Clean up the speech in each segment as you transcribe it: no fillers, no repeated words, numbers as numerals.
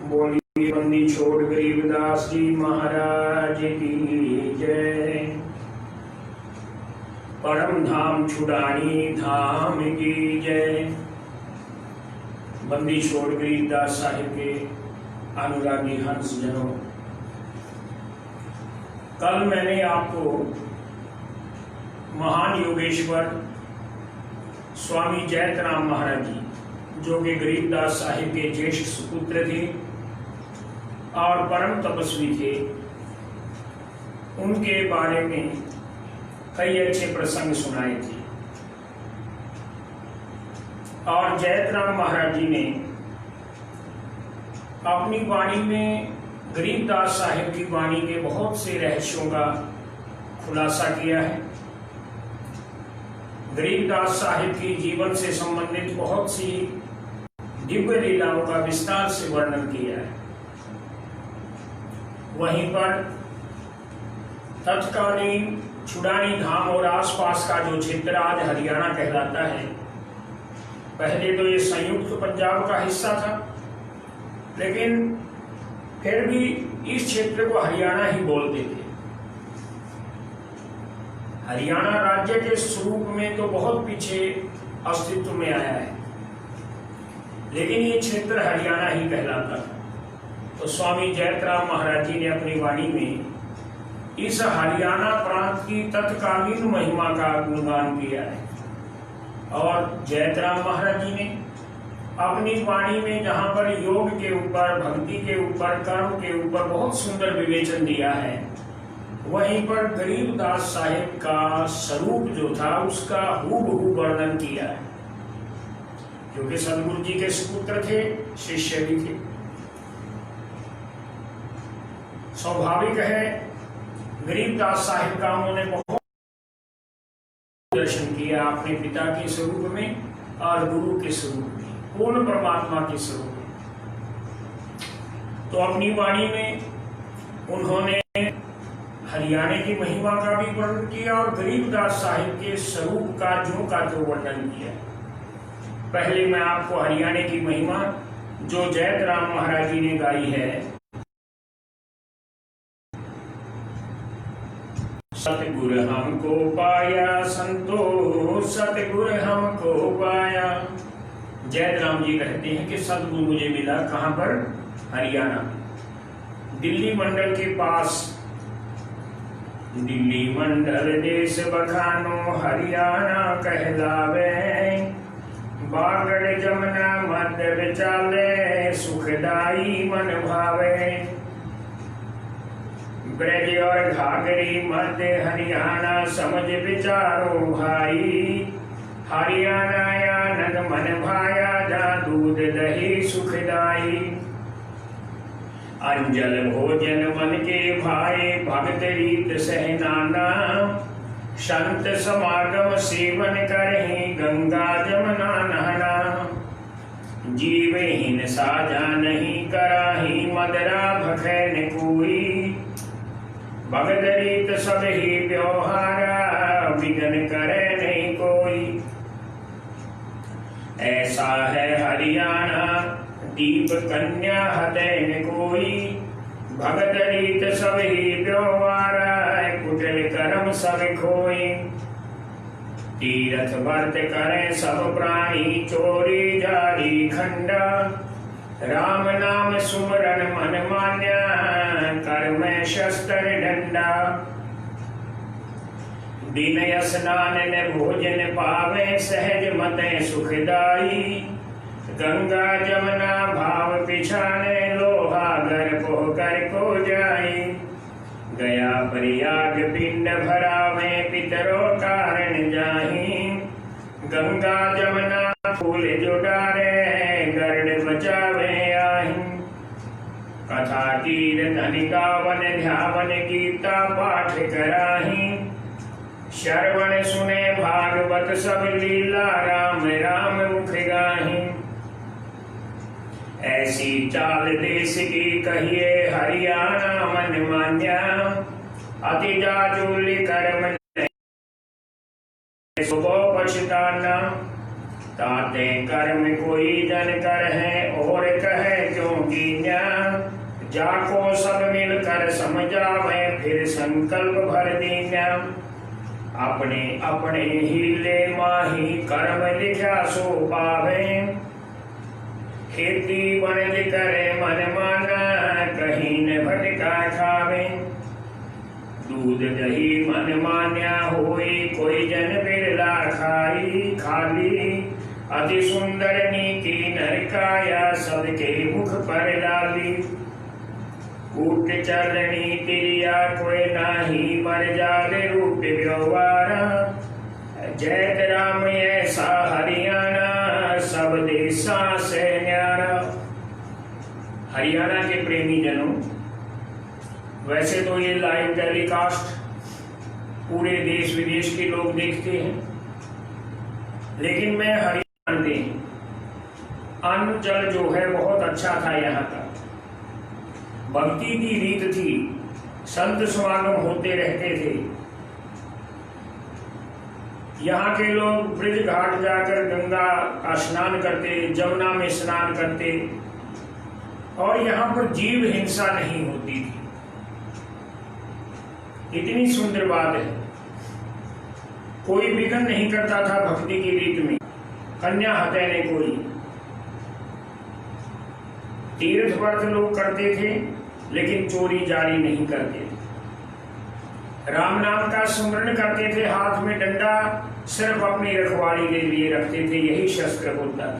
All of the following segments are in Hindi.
बोलिए बंदी छोड़ गरीबदास जी महाराज की जय। परम धाम छुड़ानी धाम की जय। बंदी छोड़ गरीबदास साहिब के अनुरागी हंस जनों, कल मैंने आपको महान योगेश्वर स्वामी जयतराम महाराज जी, जो कि गरीबदास साहिब के ज्येष्ठ सुपुत्र थे और परम तपस्वी थे, उनके बारे में कई अच्छे प्रसंग सुनाए थे। और जयतराम महाराज जी ने अपनी वाणी में गरीबदास साहिब की वाणी के बहुत से रहस्यों का खुलासा किया है। गरीबदास साहिब की जीवन से संबंधित बहुत सी दिव्य लीलाओं का विस्तार से वर्णन किया है। वहीं पर तत्कालीन छुड़ानी धाम और आसपास का जो क्षेत्र आज हरियाणा कहलाता है, पहले तो ये संयुक्त पंजाब का हिस्सा था, लेकिन फिर भी इस क्षेत्र को हरियाणा ही बोलते थे। हरियाणा राज्य के स्वरूप में तो बहुत पीछे अस्तित्व में आया है, लेकिन ये क्षेत्र हरियाणा ही कहलाता था। तो स्वामी जयतराम महाराज जी ने अपनी वाणी में इस हरियाणा प्रांत की तत्कालीन महिमा का गुणगान किया है। और जयतराम महाराज जी ने अपनी वाणी में जहां पर योग के ऊपर, भक्ति के ऊपर, कर्म के ऊपर बहुत सुंदर विवेचन दिया है, वहीं पर गरीबदास साहिब का स्वरूप जो था उसका हूबहू वर्णन किया है, क्योंकि सदगुरु जी के सुपुत्र थे, शिष्य भी थे। स्वाभाविक है, गरीबदास साहिब का उन्होंने बहुत दर्शन किया अपने पिता के स्वरूप में और गुरु के स्वरूप में, पूर्ण परमात्मा के स्वरूप में। तो अपनी वाणी में उन्होंने हरियाणा की महिमा का भी वर्णन किया और गरीबदास साहिब के स्वरूप का जो वर्णन किया। पहले मैं आपको हरियाणा की महिमा जो जयतराम महाराज जी ने गाई है, सतगुर हमको पाया संतोष, सतगुर हमको पाया। जयतराम जी कहते हैं कि सतगुरु मुझे मिला कहां पर? हरियाणा, दिल्ली मंडल के पास। दिल्ली मंडल देश बखानो हरियाणा कहलावे, बागड़ जमुना मध्य विचाले, सुखदाई मन भावे। ब्रज और घाघरी मध्य हरियाणा, समझ विचारो भाई। हरियाणा आनंद मन भाया, जा दूध दही सुखदाई। अंजल भोजन मन के भाए, भक्त रीत सहनाना। संत समागम सेवन करहि, गंगा जमुना नहना। जीवहीन साजा नहीं कराही, मदरा भखै न कोई। भगत रीत सब ही व्यवहारा, विघन करे नहीं कोई। ऐसा है हरियाणा, दीप कन्या हृदय न कोई। भगत रीत सब ही व्यवहारा, कुटिल कर्म सब खोई। तीर्थ व्रत करें सब प्राणी, चोरी जारी खंडा। राम नाम सुमरन मन मान्या, कर्म शस्त्र डंडा। दिन स्नान न भोजन पावे, सहज मते सुखदाई। गंगा जमुना भाव पिछाने, लोहागर पोकर को जाई। गया प्रयाग पिंड भरावे, पितरो कारण जाही। गंगा जमुना फूल जुडारे, गरुड़ बचावे आही। कथा कीर्तन गावन ध्यावन, गीता पाठ कराही। श्रवण सुने भागवत सब लीला, राम राम मुख गाही। ऐसी चाल देश की कहिए, हरियाणा मन मान्या। अति जाजूल कर्म सुबह पछताना। ताते कर्म कोई जन कर है, और कहे क्यों कीन्या। जाको सब मिलकर समझावे, फिर संकल्प भर दीना। अपने अपने हीले माही कर्म लिखा सो पावे, खेती बनज करे मन माना, कहीं न भटका खावे। दूध दही मन मान्या होई, कोई जन बिरला खाई। खाली अति सुंदर नीति नरकाया, सबके मुख पर डाली। कूट चलनी तिरिया कोई नाही, मर जाले रूप व्यवहारा। जैत राम ऐसा हरियाणा, सब देशा से न्यारा। हरियाणा के प्रेमी जनों, वैसे तो ये लाइव टेलीकास्ट पूरे देश विदेश के लोग देखते हैं, लेकिन मैं हरियाणा में अन्न जल जो है बहुत अच्छा था। यहाँ का भक्ति की रीत थी, संत समागम होते रहते थे। यहाँ के लोग ब्रिज घाट जाकर गंगा का स्नान करते, जमुना में स्नान करते, और यहाँ पर जीव हिंसा नहीं होती थी। इतनी सुंदर बात है। कोई विघ्न नहीं करता था भक्ति की रीत में। कन्या हत्या ने कोई तीर्थ व्रत लोग करते थे, लेकिन चोरी जारी नहीं करते थे। राम नाम का स्मरण करते थे, हाथ में डंडा सिर्फ अपनी रखवाली के लिए रखते थे, यही शस्त्र होता था।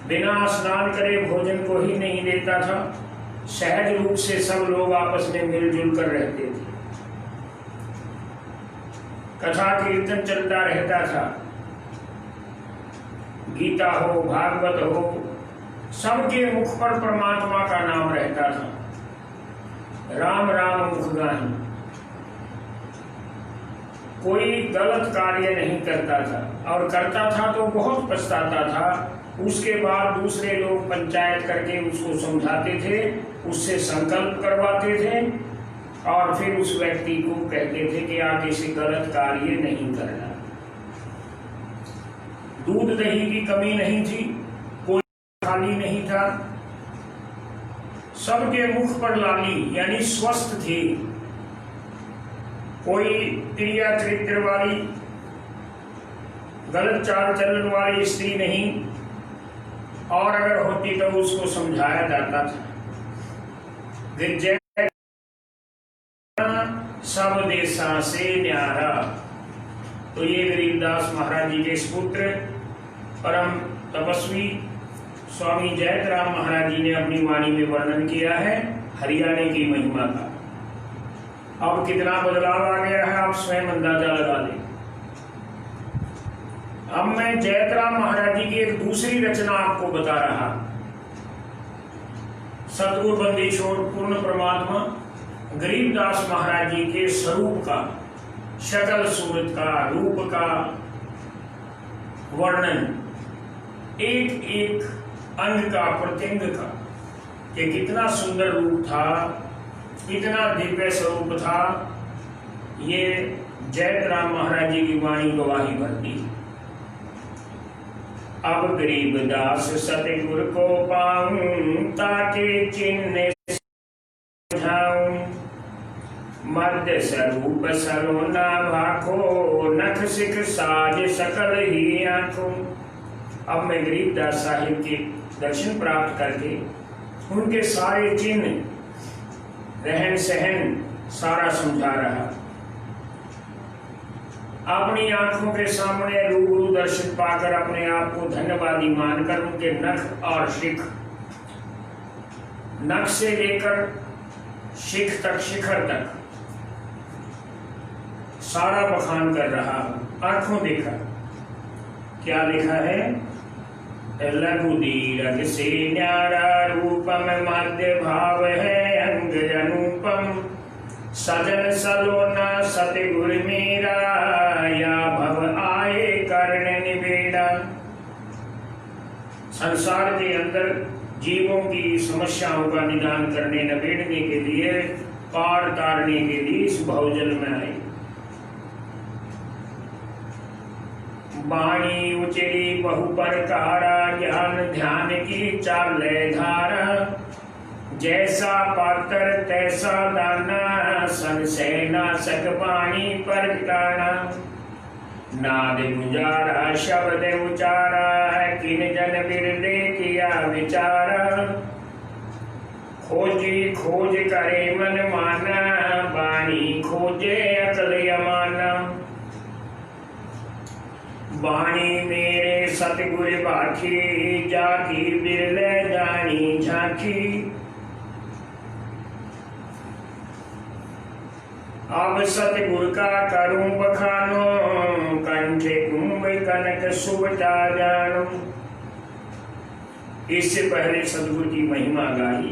बिना स्नान करे भोजन को ही नहीं देता था। सहज रूप से सब लोग आपस में मिलजुल कर रहते थे। कथा कीर्तन चलता रहता था। गीता हो, भागवत हो, सबके मुख पर परमात्मा का नाम रहता था। राम राम मुख गाही। कोई गलत कार्य नहीं करता था, और करता था तो बहुत पछताता था। उसके बाद दूसरे लोग पंचायत करके उसको समझाते थे, उससे संकल्प करवाते थे, और फिर उस व्यक्ति को कहते थे कि आगे से गलत कार्य नहीं करना। दूध दही की कमी नहीं थी, कोई खाली नहीं था, सबके मुख पर लाली, यानी स्वस्थ थी। कोई क्रिया चरित्र वाली, गलत चाल चलन वाली स्त्री नहीं, और अगर होती तो उसको समझाया जाता था। सब देशा से न्यारा। तो ये गरीबदास महाराज जी के सुपुत्र परम तपस्वी स्वामी जयतराम महाराज जी ने अपनी वाणी में वर्णन किया है हरियाणा की महिमा का। अब कितना बदलाव आ गया है, आप स्वयं अंदाजा लगा लें। अब मैं जयतराम महाराज जी की एक दूसरी रचना आपको बता रहा। सतगुरु बंदीछोड़ पूर्ण परमात्मा गरीबदास महाराज जी के स्वरूप का, शकल सूरत का, रूप का वर्णन, एक एक अंग का, प्रत्यंग का, कि कितना सुंदर रूप था, कितना दिव्य स्वरूप था, ये जयतराम महाराज जी की वाणी गवाही भरती है। अब गरीबदास सतगुरु को पाऊं, ताके चिन्ह समझाऊं। मध्य स्वरूप सरोना भाखो, नख सिख साज सकल ही आंखों। अब मैं गरीबदास साहिब के दर्शन प्राप्त करके उनके सारे चिन्ह, रहन सहन सारा समझा रहा। अपनी आंखों के सामने रूबरू दर्शन पाकर अपने आप को धन्यवादी मानकर उनके नख और शिख, नख से लेकर शिख तक, शिखर तक सारा बखान कर रहा हूं। आंखों देखा क्या लिखा है, लघु दीर्घ से न्यारा रूपम मध्य भाव है अंग अनुपम। सजन सलोना सतगुर मेरा, या भव आए कर्ण निबेड़ा। संसार के अंदर जीवों की समस्याओं का निदान करने, नबेड़ने के लिए, पार तारने के लिए इस भवजल में आए। वाणी उचरी बहु प्रकारा, ज्ञान ध्यान की चाल धारा। जैसा पात्र तैसा दाना, संशय ना सक पानी पर ठिकाना। नाद गुजारा शब्द उचारा, किन जन बिरले किया विचारा। खोजी खोज करे मन माना, बाणी खोजे अकल यमाना। बाणी मेरे सतगुर बाखी, जाकी बिरले जानी झांकी। अब सतगुर का करूं बखानो, कंठे कुंभ कनक सुबटा जानो। इससे पहले सतगुर की महिमा गाई,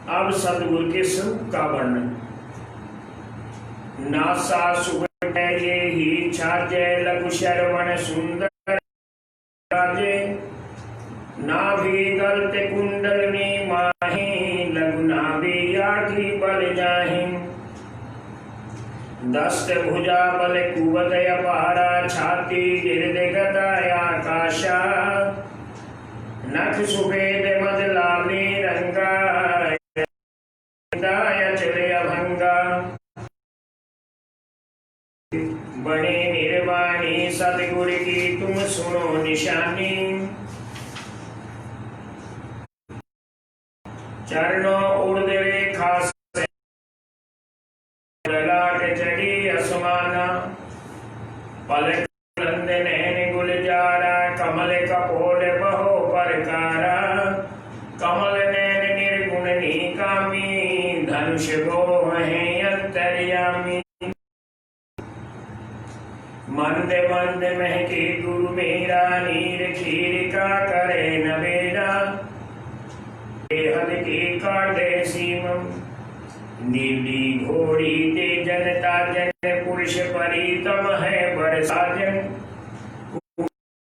अब सतगुर के स्वरूप का वर्णन। नासा सुबह ये ही छाजे, लघु श्रवण सुंदर राजे। नाभि गलत कुंडल में माही, लघु नाभि आठी बल जाही। दस्त भुजा बल कुवत अपारा, छाती गिरद गदा आकाशा। नख सुभेद मद लाली रंगा, चले अभंगा। बड़े निर्वाणी सतगुर की तुम सुनो निशानी। चरणों उर्द रेखा ललाट चढ़ी असमाना। पलक नंद नैन गुलजारा, कमल कपोल बहो परकारा। कमल नैन निर्गुण निकामी, धनुष गो हैं अंतर्यामी। मंद मंद महके गुरु मेरा, नीर खीर का करे नवेरा। हद के काटे सीमम, नीली घोड़ी ते जनता जन। पुरुष परितम है बरसाजन,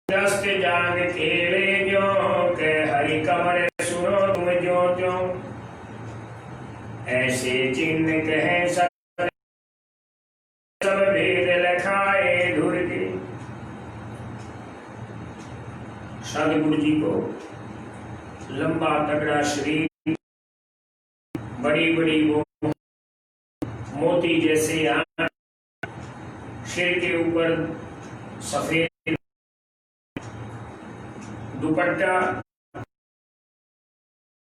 दस्त जाग खेले जो, के हरि कमर सुनो तुम जो जो। ऐसे चिन्ह कहे सब भेद लखाए धुर के। सतगुरु जी को लंबा तगड़ा शरीर, बड़ी बड़ी वो मोती जैसे आंख, सिर के ऊपर सफेद दुपट्टा,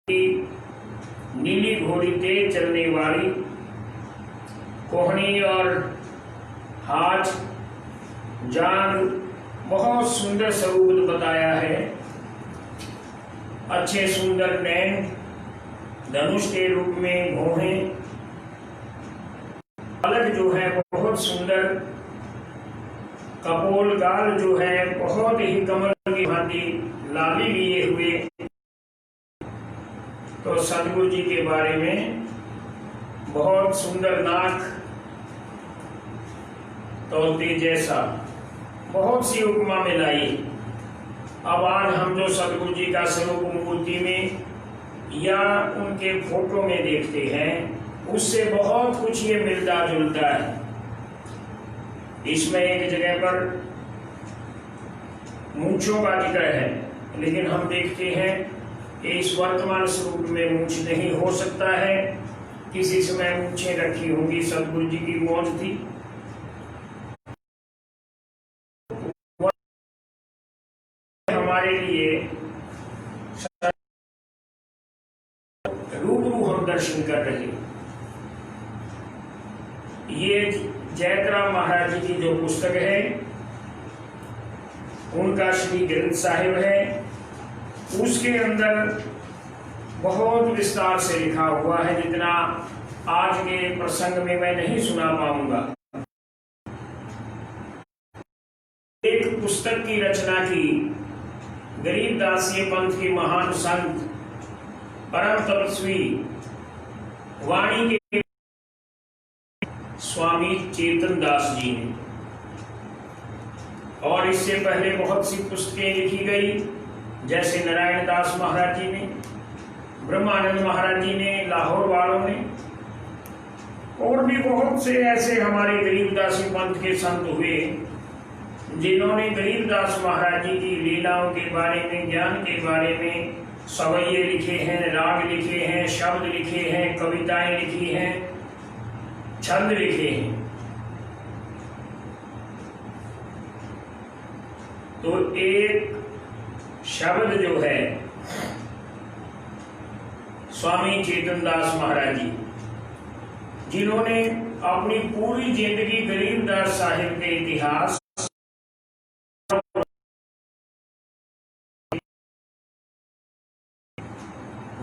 नीली घोड़ी तेज चलने वाली, कोहनी और हाथ जांग, बहुत सुंदर स्वरूप बताया है। अच्छे सुंदर नैन, धनुष के रूप में भौहें, पलक जो है बहुत सुंदर, कपोल गाल जो है बहुत ही कमल की भांति लाली लिए हुए। तो सतगुरु जी के बारे में बहुत सुंदर नाक, तोते जैसा, बहुत सी उपमा मिलाई। अब आज हम जो सतगुरु जी का स्वरूप मूर्ति में या उनके फोटो में देखते हैं, उससे बहुत कुछ ये मिलता जुलता है। इसमें एक जगह पर मूंछों का जिक्र है, लेकिन हम देखते हैं कि इस वर्तमान स्वरूप में मूंछ नहीं हो सकता है। किसी समय मूंछें रखी होंगी, सतगुरु जी की मौज थी। हमारे लिए रूबरू हम दर्शन कर रहे हैं। ये जयतराम महाराज जी की जो पुस्तक है, उनका श्री ग्रंथ साहिब है, उसके अंदर बहुत विस्तार से लिखा हुआ है, जितना आज के प्रसंग में मैं नहीं सुना पाऊंगा। एक पुस्तक की रचना की गरीबदास ये पंथ के महान संत परम तपस्वी वाणी के स्वामी चेतन दास जी ने, और इससे पहले बहुत सी पुस्तकें लिखी गई, जैसे नारायण दास महाराज जी ने, ब्रह्मानंद महाराज जी ने, लाहौर वालों ने, और भी बहुत से ऐसे हमारे गरीबदासी पंथ के संत हुए जिन्होंने गरीबदास महाराज जी की लीलाओं के बारे में, ज्ञान के बारे में सवैये लिखे हैं, राग लिखे हैं, शब्द लिखे हैं, कविताएं लिखी हैं, छंद लिखे हैं। तो एक शब्द जो है स्वामी चेतनदास महाराज जी, जिन्होंने अपनी पूरी जिंदगी गरीबदास साहिब के इतिहास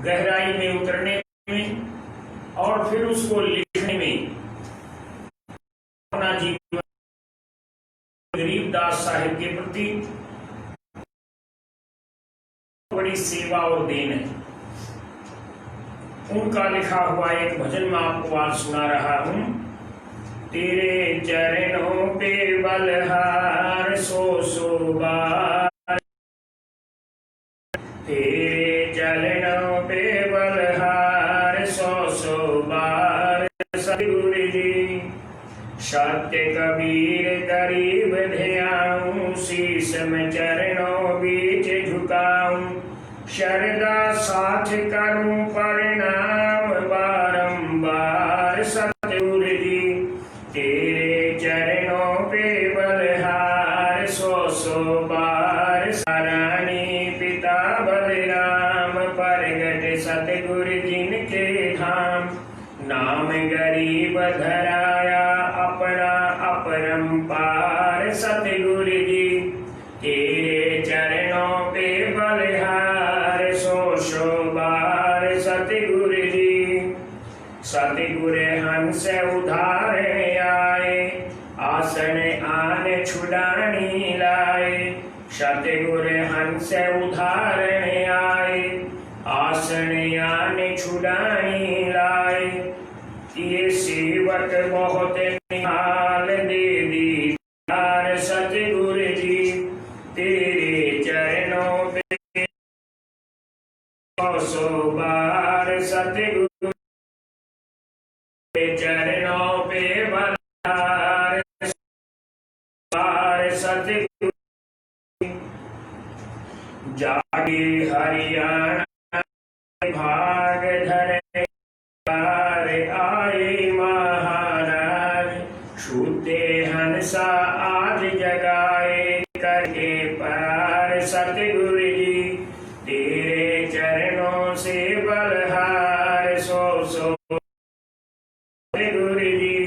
गहराई में उतरने में और फिर उसको लिखने में अपना जीवन गरीबदास साहिब के प्रति बड़ी सेवा और देन है। उनका लिखा हुआ एक भजन मैं आपको आज सुना रहा हूं। तेरे चरणों पे बलहार सो बार, तेरे चरणों पे बलहार सो बार, सतगुरु जी सत्य कबीर गरीब ध्याऊं, शीश में चरणों बीच झुकाऊं, शरदा साथ करूं परिणाम बारंबार, सतगुरु जी तेरे चरणों पे बलहार सो बार, साराणी पिता बलराम प्रगट सतगुरु जिनके धाम, नाम गरीब धराया अपना अपरंपार, सतगुरु जी तेरे चरणों पे बलहार सो बार, सतगुरु जी सतगुरु हंस उधारे आए, आसन आन छुड़ानी लाए, सतगुरु हंस उधारे आए, आसन आन छुड़ानी लाए, ये सेवक बहुत निहाल दे दी तार, सतगुरु जी तेरे चरणों पे सो बार, सतगुरु चरणों पे बलहार बार, सतगुरु जागे हरियाणा भाग धरे आए महाराज, छूते हंसा आज जगाए करके पार, सतगुरु जी तेरे चरणों से बलहार सो सतगुरु जी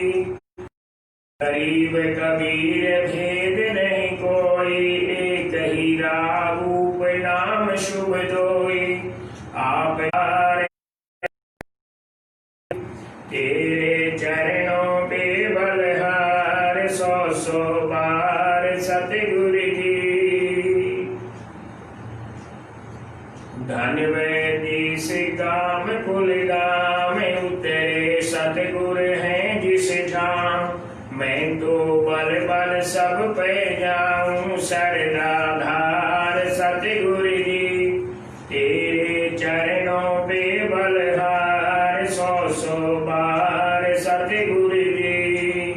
गरीब कबीर भेद नहीं कोई, एक ही रूप नाम शुभ दोई, आप तेरे चरणों पे बलहार सो बार, सतगुरु जी धन वैदी से गाम कुल गाम उतरे, सतगुरु हैं जिस ठाम, मैं तो बल बल सब पे जाऊं सरदाधार, सतगुरु जी तेरे चरणों पे बलहार सो बार, सतगुरु जी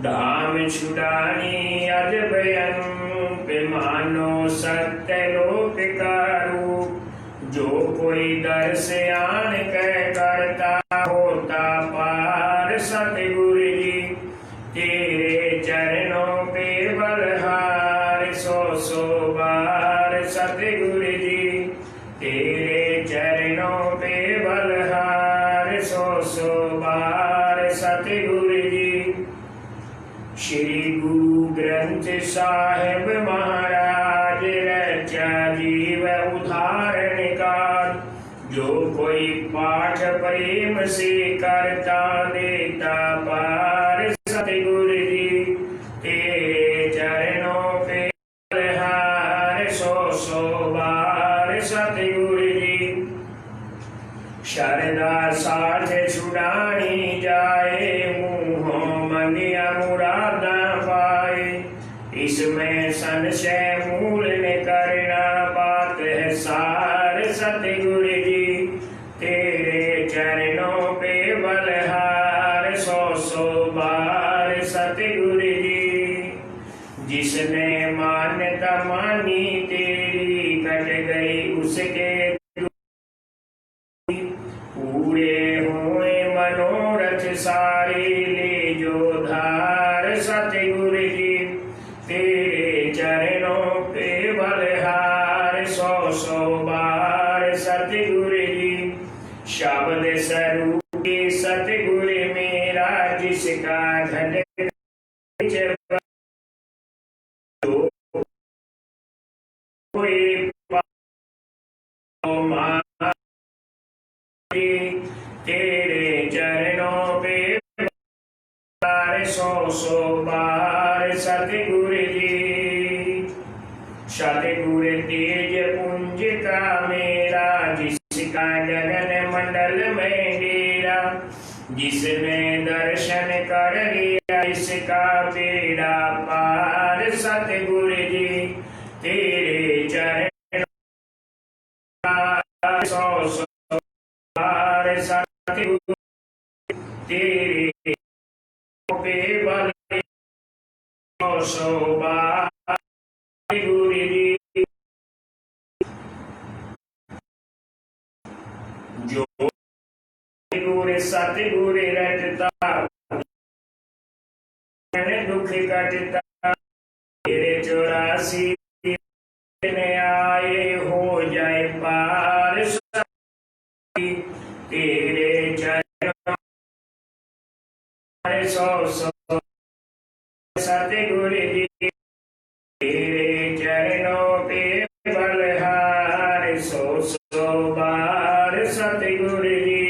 धाम छुड़ानी अजब अनूप, मानो सत्य लोक का रूप, जो कोई दर से आन कह करता होता पार, सतगुरु जी तेरे चरणों पे बलहार सो बार, सतगुरु जी तेरे चरणों पे बलहार सो बार, सतगुरु जी श्री गुरु ग्रंथ साहिब महाराज रचा जीव उदाहरण काल, जो कोई पाठ प्रेम से करता देता पार, सतगुरु जी तेरे चरणों पे बलहार सो बार, सतगुरु जी शरदा साथ छुड़ानी जाए, मुँहों मंगिया मुरादा पाए, इसमें संशय मूल ने करना बात है सार, सतगुरु जी तेरे चरणों पे बलहार सो बार, सतगुरु जी गई उसके पूरे हुए मनोरथ सारे, ले जो धार सतगुरु जी तेरे चरणों पे बलहार। 100 बार सतगुरु जी शब्द स्वरूप सतगुरु मेरा, जिसका घट तेरे चरणों पे 100 बार सतगुरु जी। सतगुरु तेज पुंज का मेरा, जिसका गगन मंडल में डेरा, जिसने दर्शन कर लिया इसका बेड़ा पार। सतगुरु जी तेरे चरण 100 बार सतगुरु तेरे पे बल 100 बार गुरु जी। जो गुरु सतगुरु रटता दुख कटता, तेरे 84 आए हो जाए पार। तेरे चरणों 100 सतगुरु जी तेरे चरणों पे बलहार। 100 बार सतगुरु जी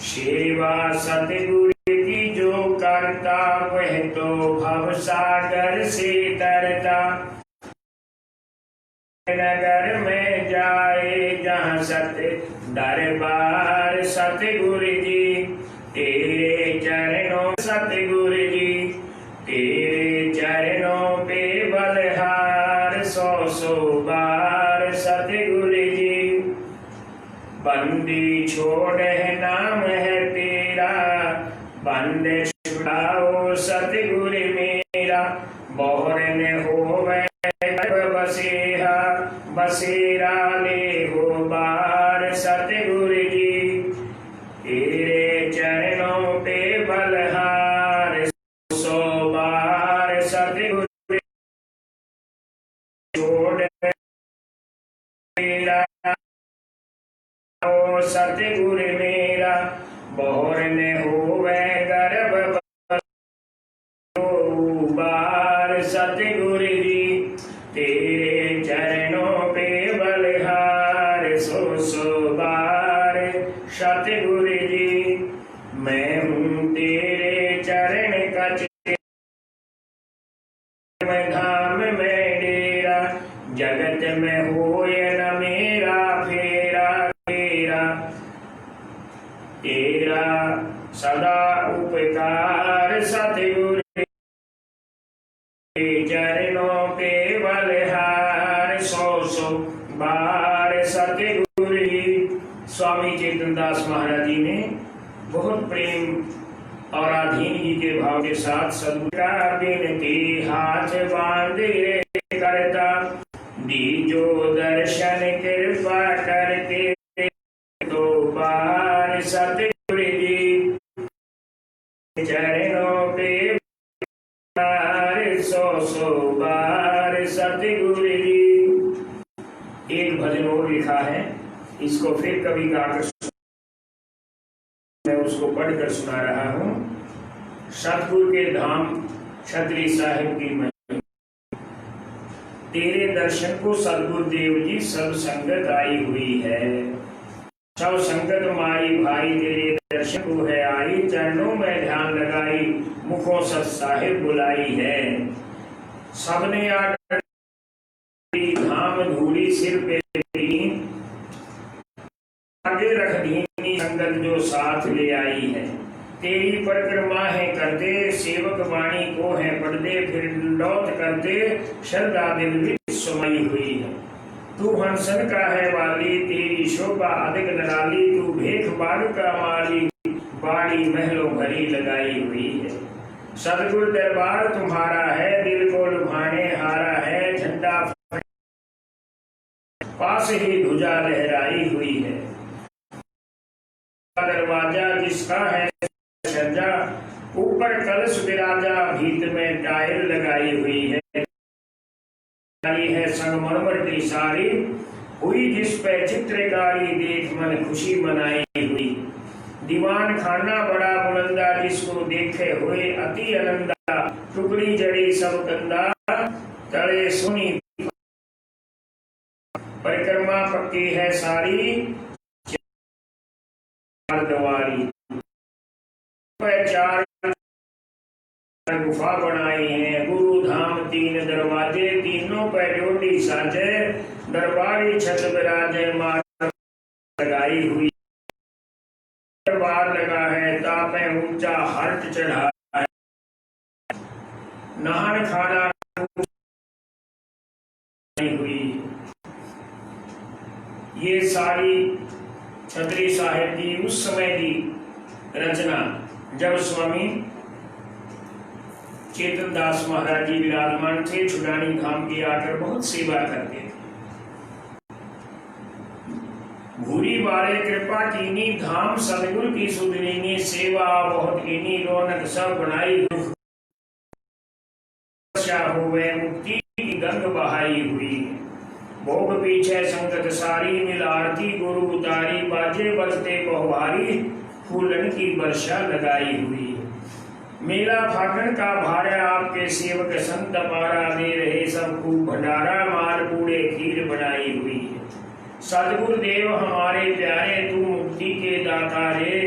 सेवा सतगुरु की जो करता, वह तो भव सागर से तरता। नगर में जाए जहाँ सत दरबार। सतगुरु जी तेरे चरणों सतगुरु जी तेरे चरणों पे बलहार। 100 बार सतगुरु जी बंदी छोड़ है नाम है तेरा, बंद छुड़ाओ सतगुरु मेरा। बोहरन होवे बसेहा, बसेरा ले हो बार। सतगुरु जी तेरे चरणों पे बलहार। 100 बार सतगुरु छोड़ मेरा, ओ सतगुरु मेरा। बोहरन होवे गर्भ बार। सतगुरु जी तेरे चरणों पे बलहार। 100 बार सतगुरु जी मैं हूँ तेरे चरण कच धाम में डेरा, जगत में होए न मेरा फेरा फेरा। तेरा सदा उपकार सतगुरु चरणों पे बलहार। 100 बार सतगुरु जी। स्वामी चेतनदास महाराज जी ने बहुत प्रेम और अधीनगी के भाव के साथ सदगुरु का बिनती हाथ बांधे करता, दीजो दर्शन कृपा करके 2 बार सतगुरु जी चरणों पे 100 बार सतगुरु जी। एक भजन और लिखा है, इसको फिर कभी गाकर मैं उसको पढ़कर सुना रहा हूँ। सतगुरु के धाम छतरी साहिब की महिमा। तेरे दर्शन को सदगुरुदेव जी सब संगत आई हुई है। सब संगत माई भाई तेरे दर्शन को है आई, चरणों में ध्यान लगाई, मुखों सत साहिब बुलाई है। सबने आकर धाम धूली सिर पे आगे रख दी, संगत जो साथ ले आई है। तेरी परिक्रमा है करते, सेवक वाणी को है पढ़ते, फिर लौट करते, श्रद्धा दिल में समाई हुई है। तू हंसन का है वाली, तेरी शोभा अधिक निराली, तू भेख बाग का माली, बाड़ी महलों भरी लगाई हुई है। सदगुरु दरबार तुम्हारा है, दिल को लुभाने हारा है, झंडा झंडा पास ही ध्वजा लहराई हुई है। दरवाजा जिसका है सजा, ऊपर कलश विराजा, भीत में टाइल लगाई हुई है। संगमरमर की सारी हुई जिस पे चित्रकारी, देख मन खुशी मनाई हुई। दीवान खाना बड़ा बुलंदा, जिसको देखे हुए अति आनंदा। टुकड़ी जड़ी सब कंदा, तले सुनी परिक्रमा पक्की है सारी। दवारी चार गुफा बनाई है, गुरु धाम तीन दरवाजे, तीनों पे डोली साजे। दरबारी छत विराजे, मार लगाई हुई दरबार लगा है, तापे ऊंचा हर्ट चढ़ा है। नहान खाना हुई। ये सारी छतरी साहिब की उस समय की रचना, जब स्वामी चेतन दास महाराज जी विराजमान थे। छुड़ानी धाम की आकर बहुत सेवा करते थे। भूरी बारे कृपा कीनी, धाम सदगुरु की सुधरीनी। सेवा बहुत कीनी, रौनक सब बनाई। हुए मुक्ति की गंग बहाई हुई। भोग पीछे संगत सारी, मिल आरती गुरु उतारी। बाजे बजते बहुभारी, फूलन की वर्षा लगाई हुई। मेला फाटन का भारा, आपके सेवक संत पारा। दे रहे सब खूब भंडारा, माल पूड़े खीर बनाई हुई है। सदगुरु देव हमारे प्यारे, तू मुक्ति के दाता रे।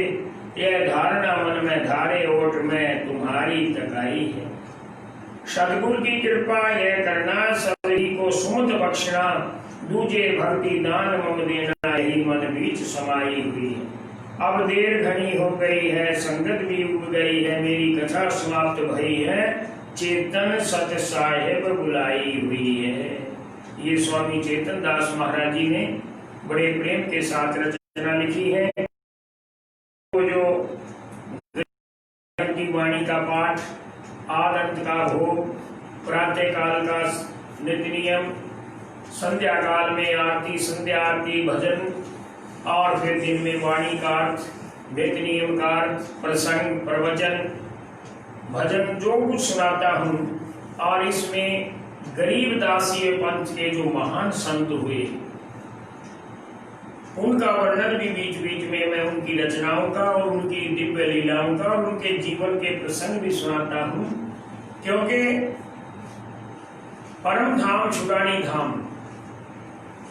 यह धारणा मन में धारे, ओट में तुम्हारी तकाई है। सदगुरु की कृपा यह करना, सभी को सुमत बख्शना। दूजे भक्ति दान मम देना, यही मन बीच समाई हुई है। अब देर घनी हो गई है, संगत भी उग गई है। मेरी कथा समाप्त भई है, चेतन सत साहेब बुलाई हुई है। ये स्वामी चेतन दास महाराज जी ने बड़े प्रेम के साथ रचना लिखी है। तो जो की वाणी का पाठ, आद अंत का भोग, प्रातः काल का नित्य नियम, संध्या काल में आरती, संध्या आरती, भजन, और फिर दिन में वाणी का अर्थ, नित्य नियम का अर्थ, प्रसंग, प्रवचन, भजन, जो कुछ सुनाता हूँ। और इसमें गरीब दासी पंथ के जो महान संत हुए, उनका वर्णन भी बीच बीच में मैं उनकी रचनाओं का और उनकी दिव्य लीलाओं का और उनके जीवन के प्रसंग भी सुनाता हूँ। क्योंकि परम धाम छुड़ानी धाम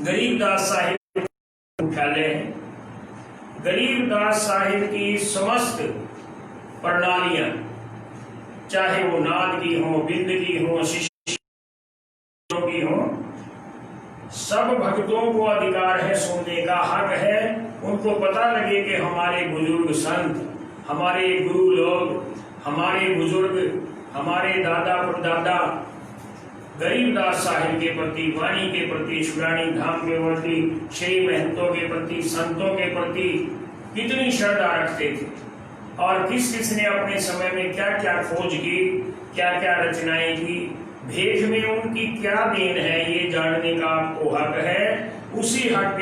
गरीबदास साहिब मुख्यालय है। गरीबदास साहिब की समस्त प्रणालियां, चाहे वो नाद की हो, बिंद की हो, शिष्यों की हो, सब भक्तों को अधिकार है, सुनने का हक है। उनको पता लगे कि हमारे बुजुर्ग संत, हमारे गुरु लोग, हमारे बुजुर्ग, हमारे दादा परदादा गरीबदास साहिब के प्रति, वाणी के प्रति, छुड़ानी धाम के प्रति, श्री महंतों के प्रति, संतों के प्रति कितनी श्रद्धा रखते थे। और किस किस ने अपने समय में क्या क्या खोज की, क्या क्या रचनाएं की, भेष में उनकी क्या देन है, ये जानने का आपको हक है। उसी हक